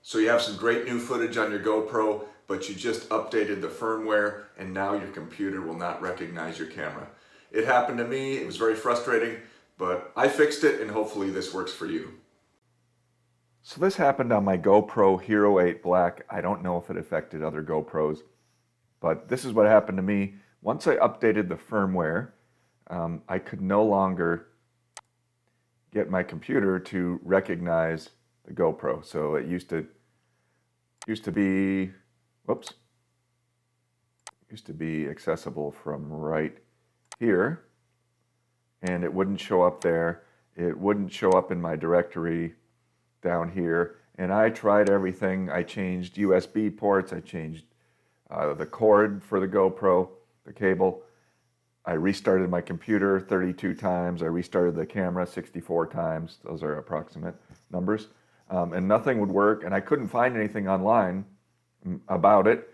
So you have some great new footage on your GoPro, but you just updated the firmware and now your computer will not recognize your camera. It happened to me, it was very frustrating, but I fixed it and hopefully this works for you. So this happened on my GoPro Hero 8 Black. I don't know if it affected other GoPros, but this is what happened to me. Once I updated the firmware, I could no longer get my computer to recognize the GoPro. So it used to be, whoops, used to be accessible from right here, and it wouldn't show up there. It wouldn't show up in my directory down here, and I tried everything. I changed USB ports, I changed the cord for the GoPro, the cable. I restarted my computer 32 times. I restarted the camera 64 times. Those are approximate numbers. And nothing would work, and I couldn't find anything online about it.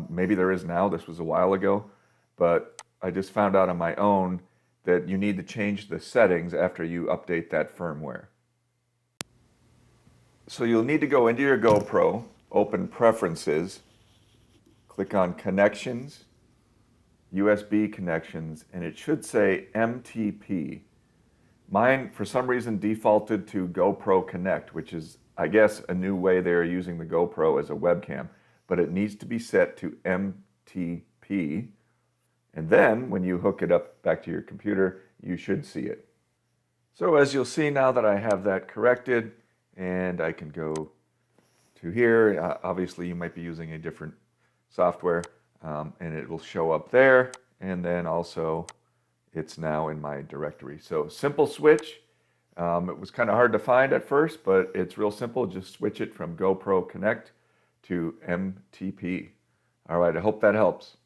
Maybe there is now, this was a while ago, but I just found out on my own that you need to change the settings after you update that firmware. So you'll need to go into your GoPro, open Preferences, click on Connections, USB Connections, and it should say MTP. Mine, for some reason, defaulted to GoPro Connect, which is, I guess, a new way they're using the GoPro as a webcam, but it needs to be set to MTP, and then when you hook it up back to your computer, you should see it. So as you'll see now that I have that corrected, and I can go to here, obviously you might be using a different software, and it will show up there, and then also it's now in my directory. So simple switch. It was kind of hard to find at first, but it's real simple. Just switch it from GoPro Connect to MTP. All right, I hope that helps.